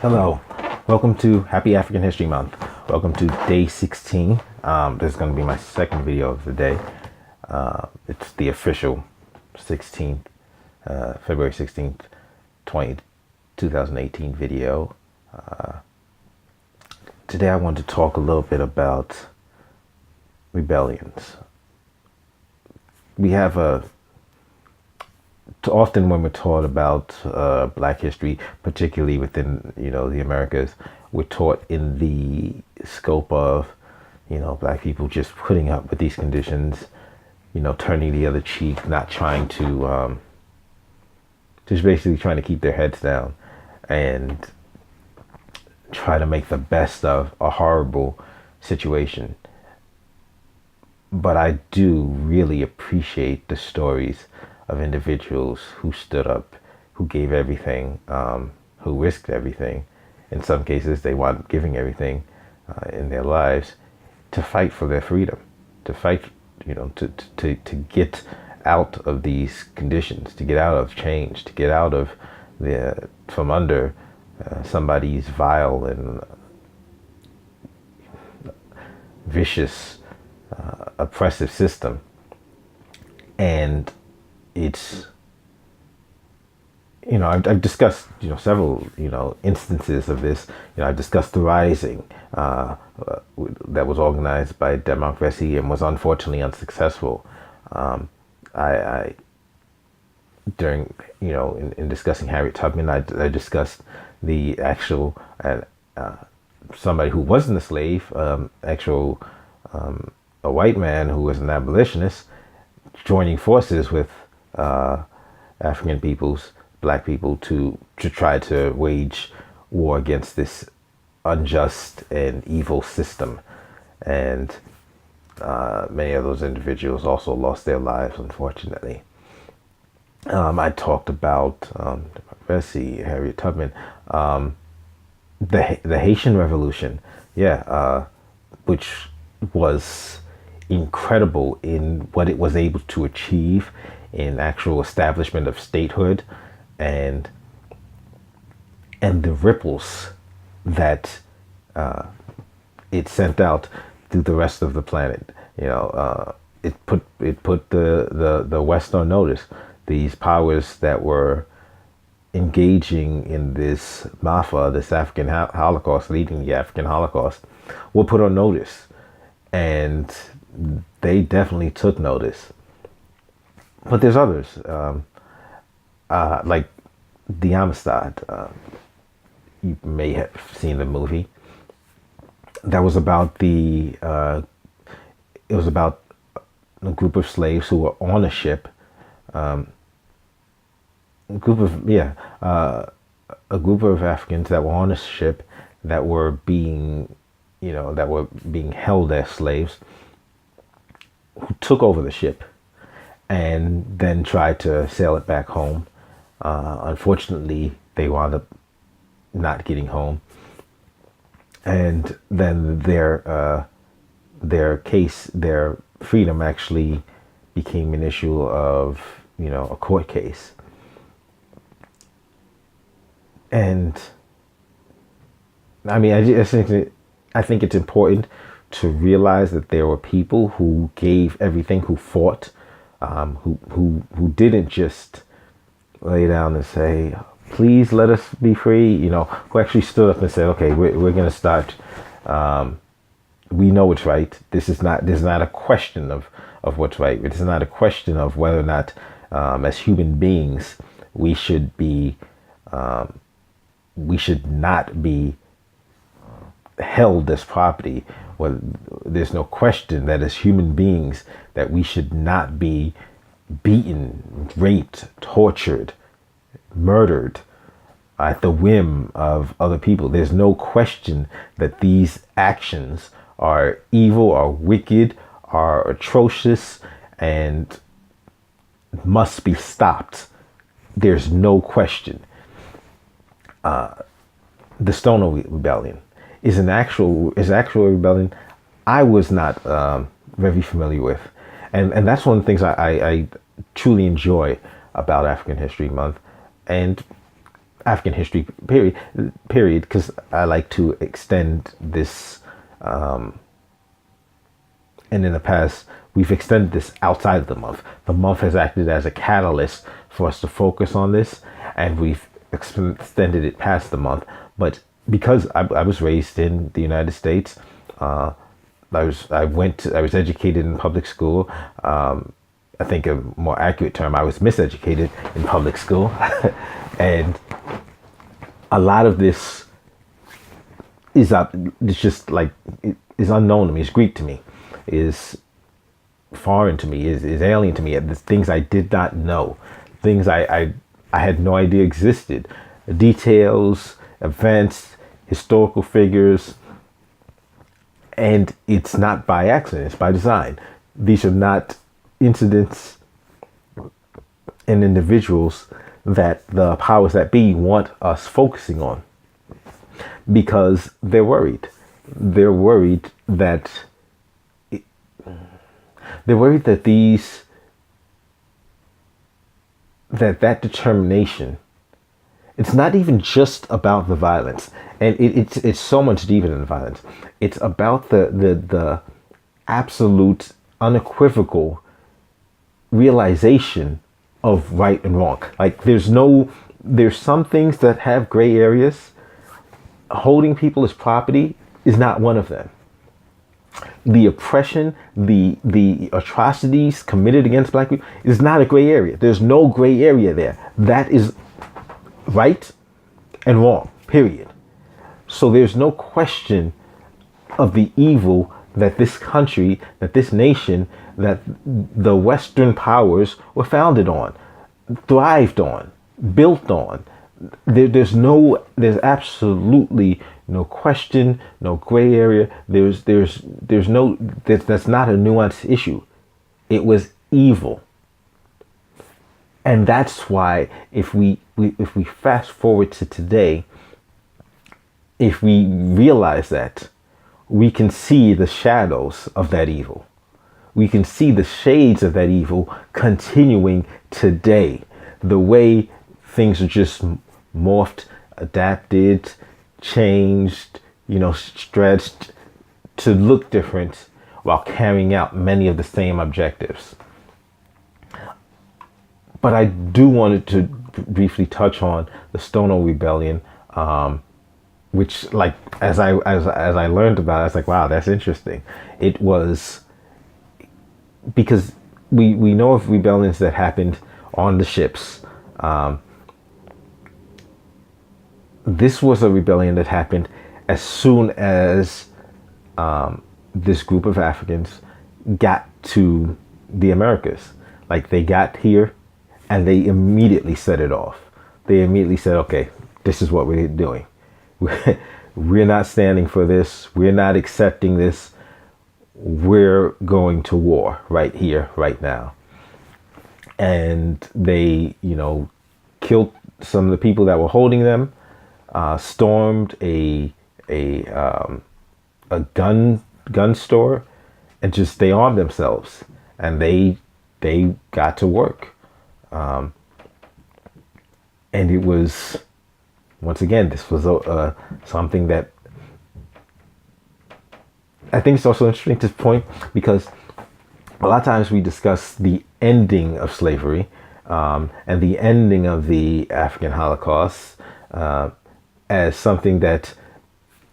Hello, welcome to Happy African History Month. Welcome to day 16. This is going to be my second video of the day. It's the official 16th, February 16th, 2018 video. Today I want to talk a little bit about rebellions. We have often when we're taught about Black history, particularly within the Americas, we're taught in the scope of Black people just putting up with these conditions, turning the other cheek, not trying to just basically trying to keep their heads down and try to make the best of a horrible situation. But I do really appreciate the stories of individuals who stood up, who gave everything, who risked everything. In some cases, they wound up giving everything in their lives to fight for their freedom, to fight, to get out of these conditions, to get out of change, to get out of from under somebody's vile and vicious, oppressive system. And it's, I've discussed, several, instances of this. I've discussed the Rising that was organized by democracy and was unfortunately unsuccessful. I during, in discussing Harriet Tubman, I discussed the actual, somebody who wasn't a slave, a white man who was an abolitionist, joining forces with African peoples, Black people, to try to wage war against this unjust and evil system. And many of those individuals also lost their lives, unfortunately. I talked about democracy, Harriet Tubman, the Haitian Revolution, which was incredible in what it was able to achieve in actual establishment of statehood, and the ripples that it sent out through the rest of the planet. It put the West on notice. These powers that were engaging in this MAFA, this African Holocaust, leading the African Holocaust, were put on notice, and they definitely took notice. But there's others, like the Amistad. You may have seen the movie. That was about it was about a group of slaves who were on a ship. A group of Africans that were on a ship that were being held as slaves, who took over the ship and then tried to sail it back home. Unfortunately, they wound up not getting home, and then their freedom actually became an issue of a court case. And I mean, I think it's important to realize that there were people who gave everything, who fought, who didn't just lay down and say, please let us be free, who actually stood up and said, okay, we're going to start. We know what's right. There's not a question of what's right. It's not a question of whether or not, as human beings, we should not be held as property. Well, there's no question that as human beings that we should not be beaten, raped, tortured, murdered at the whim of other people. There's no question that these actions are evil, are wicked, are atrocious, and must be stopped. There's no question. The Stoner Rebellion is actual rebellion I was not very familiar with, and that's one of the things I truly enjoy about African History Month. And African history period, because I like to extend this, and in the past we've extended this outside of the month. The month has acted as a catalyst for us to focus on this, and we've extended it past the month. But because I was raised in the United States, I was educated in public school. I think a more accurate term, I was miseducated in public school. And a lot of this is it's just like, it is unknown to me. It's Greek to me, is foreign to me, is alien to me. The things I did not know, things I had no idea existed, details, events, historical figures. And it's not by accident, it's by design. These are not incidents and individuals that the powers that be want us focusing on, because they're worried. They're worried that that determination, it's not even just about the violence, and it's so much deeper than the violence. It's about the absolute, unequivocal realization of right and wrong. Like there's some things that have gray areas. Holding people as property is not one of them. The oppression, the atrocities committed against black people is not a gray area. There's no gray area there. That is right and wrong, period. So there's no question of the evil that this country, that this nation, that the Western powers were founded on, thrived on, built on. There's absolutely no question, no gray area. That's not a nuanced issue. It was evil. And that's why if we fast forward to today, if we realize that, we can see the shadows of that evil. We can see the shades of that evil continuing today. The way things are just morphed, adapted, changed, stretched to look different while carrying out many of the same objectives. But I do want to briefly touch on the Stonewall Rebellion, which, like, as I learned about it, I was like, wow, that's interesting. It was because we know of rebellions that happened on the ships. This was a rebellion that happened as soon as this group of Africans got to the Americas. Like, they got here and they immediately set it off. They immediately said, okay, this is what we're doing. We're not standing for this. We're not accepting this. We're going to war right here, right now. And they, killed some of the people that were holding them, stormed a gun store, and just they armed themselves, and they got to work. And it was, once again, this was something that I think it's also interesting to point, because a lot of times we discuss the ending of slavery and the ending of the African Holocaust as something that,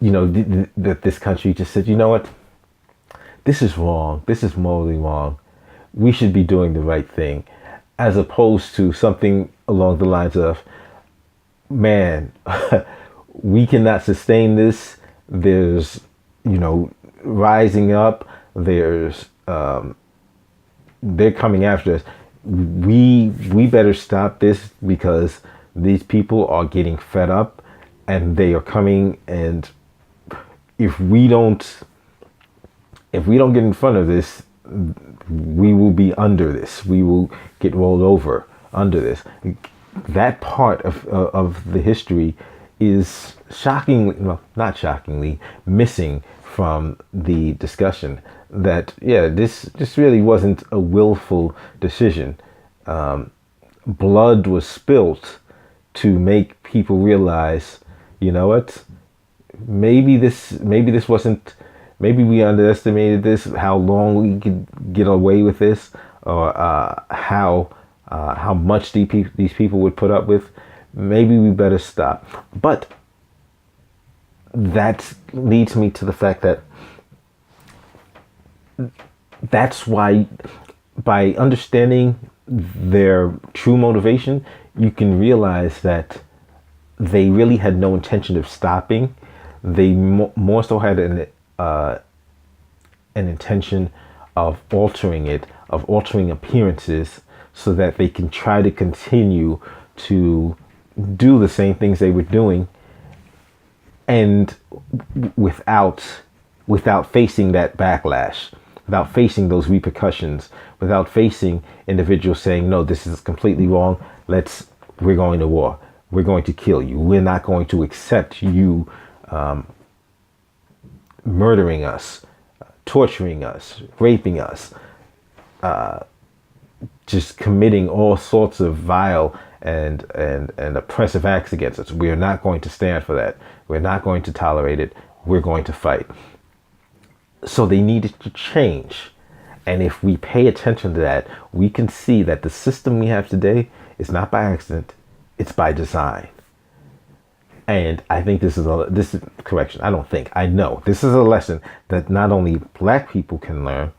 that this country just said, you know what, this is wrong. This is morally wrong. We should be doing the right thing, as opposed to something along the lines of, man, we cannot sustain this. There's, rising up. There's, they're coming after us. We better stop this, because these people are getting fed up and they are coming. And if we don't get in front of this, we will be under this. We will get rolled over under this. That part of the history is shockingly, well, not shockingly, missing from the discussion. That, this really wasn't a willful decision. Blood was spilt to make people realize, you know what, maybe this wasn't, maybe we underestimated this, how long we could get away with this, or how much these people would put up with. Maybe we better stop. But that leads me to the fact that that's why, by understanding their true motivation, you can realize that they really had no intention of stopping. They more so had an intention of altering it, of altering appearances, so that they can try to continue to do the same things they were doing, and without facing that backlash, without facing those repercussions, without facing individuals saying, no, this is completely wrong, we're going to war, we're going to kill you, we're not going to accept you murdering us, torturing us, raping us, just committing all sorts of vile and oppressive acts against us. We are not going to stand for that. We're not going to tolerate it. We're going to fight. So they needed to change. And if we pay attention to that, we can see that the system we have today is not by accident. It's by design. And I think this is correction. I don't think, I know this is a lesson that not only black people can learn,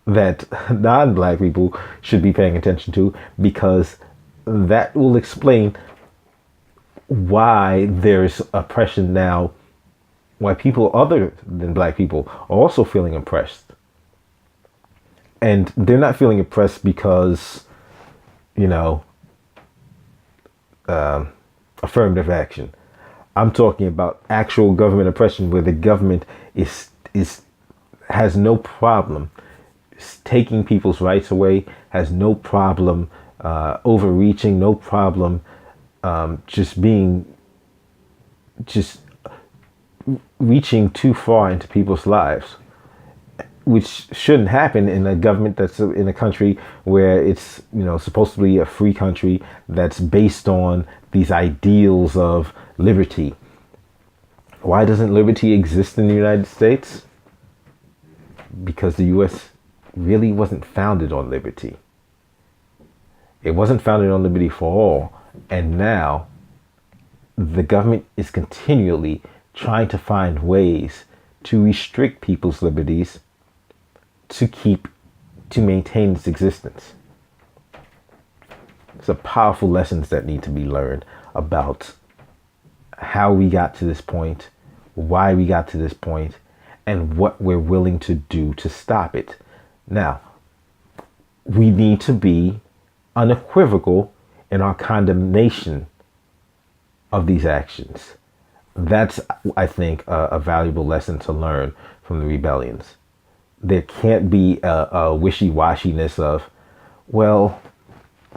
that non-black people should be paying attention to, because that will explain why there's oppression now, why people other than black people are also feeling oppressed. And they're not feeling oppressed because, affirmative action. I'm talking about actual government oppression, where the government has no problem taking people's rights away, has no problem overreaching, no problem just reaching too far into people's lives, which shouldn't happen in a government that's in a country where it's supposed to be a free country that's based on these ideals of liberty. Why doesn't liberty exist in the United States? Because the U.S. really wasn't founded on liberty. It wasn't founded on liberty for all. And now the government is continually trying to find ways to restrict people's liberties to maintain its existence. It's a powerful lessons that need to be learned about how we got to this point, why we got to this point, and what we're willing to do to stop it. Now, we need to be unequivocal in our condemnation of these actions. That's, I think, a valuable lesson to learn from the rebellions. There can't be a wishy-washiness of, well,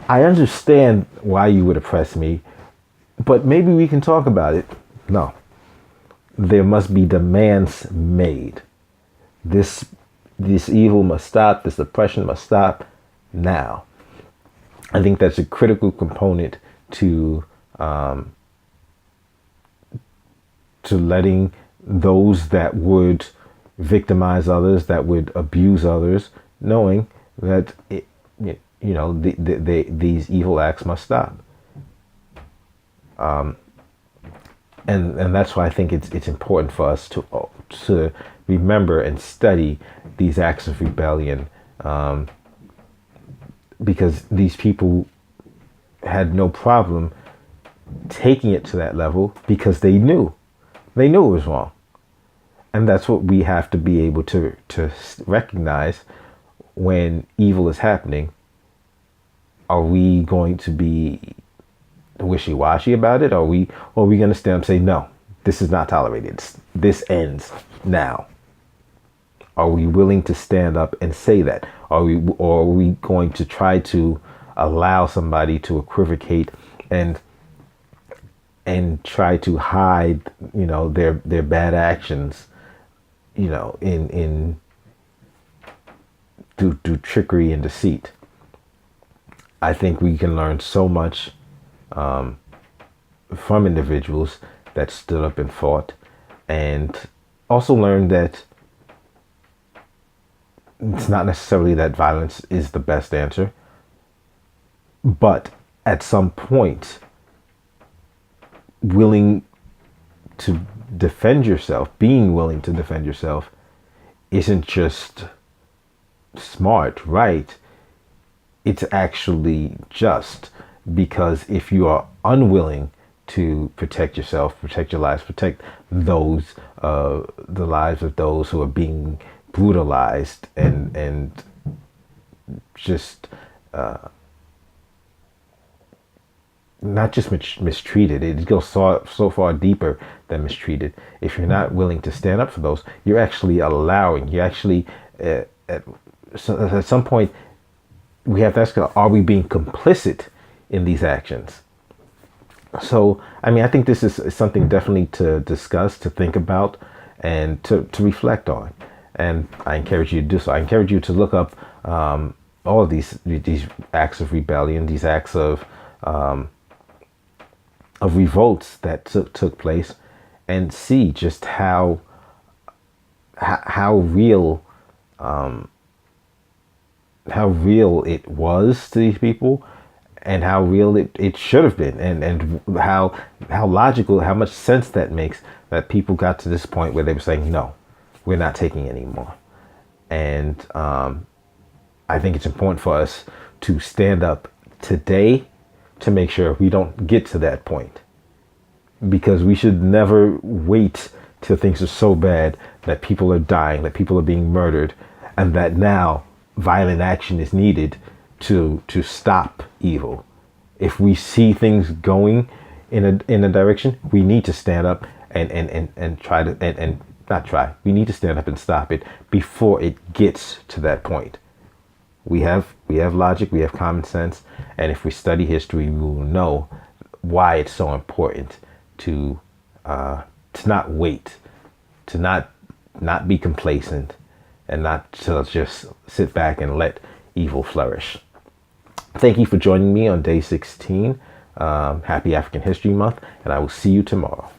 I understand why you would oppress me, but maybe we can talk about it. No. There must be demands made. This evil must stop. This oppression must stop now. I think that's a critical component to letting those that would victimize others, that would abuse others, knowing that these evil acts must stop. And that's why I think it's important for us to remember and study these acts of rebellion, because these people had no problem taking it to that level, because they knew it was wrong. And that's what we have to be able to recognize when evil is happening. Are we going to be wishy-washy about it? Or are we going to stand up and say, no, this is not tolerated. This ends now. Are we willing to stand up and say that? Or are we going to try to allow somebody to equivocate and try to hide, their bad actions, in through trickery and deceit? I think we can learn so much from individuals that stood up and fought, and also learned that it's not necessarily that violence is the best answer, but at some point, willing to defend yourself, being willing to defend yourself, isn't just smart, right? It's actually just, because if you are unwilling to protect yourself, protect your lives, protect those, the lives of those who are being brutalized and just not just mistreated. It goes so far deeper than mistreated. If you're not willing to stand up for those, you're actually allowing. You actually at some point we have to ask: are we being complicit in these actions? So, I mean, I think this is something definitely to discuss, to think about, and to reflect on. And I encourage you to do so. I encourage you to look up all of these acts of rebellion, these acts of revolts that took place, and see just how real it was to these people, and how real it should have been, and how logical, how much sense that makes, that people got to this point where they were saying, no, we're not taking anymore. And I think it's important for us to stand up today to make sure we don't get to that point, because we should never wait till things are so bad that people are dying, that people are being murdered, and that now violent action is needed to stop evil. If we see things going in a direction, we need to stand up and try to and not try. We need to stand up and stop it before it gets to that point. We have logic, we have common sense, and if we study history, we will know why it's so important to not wait, to not be complacent, and not to just sit back and let evil flourish. Thank you for joining me on day 16. Happy African History Month, and I will see you tomorrow.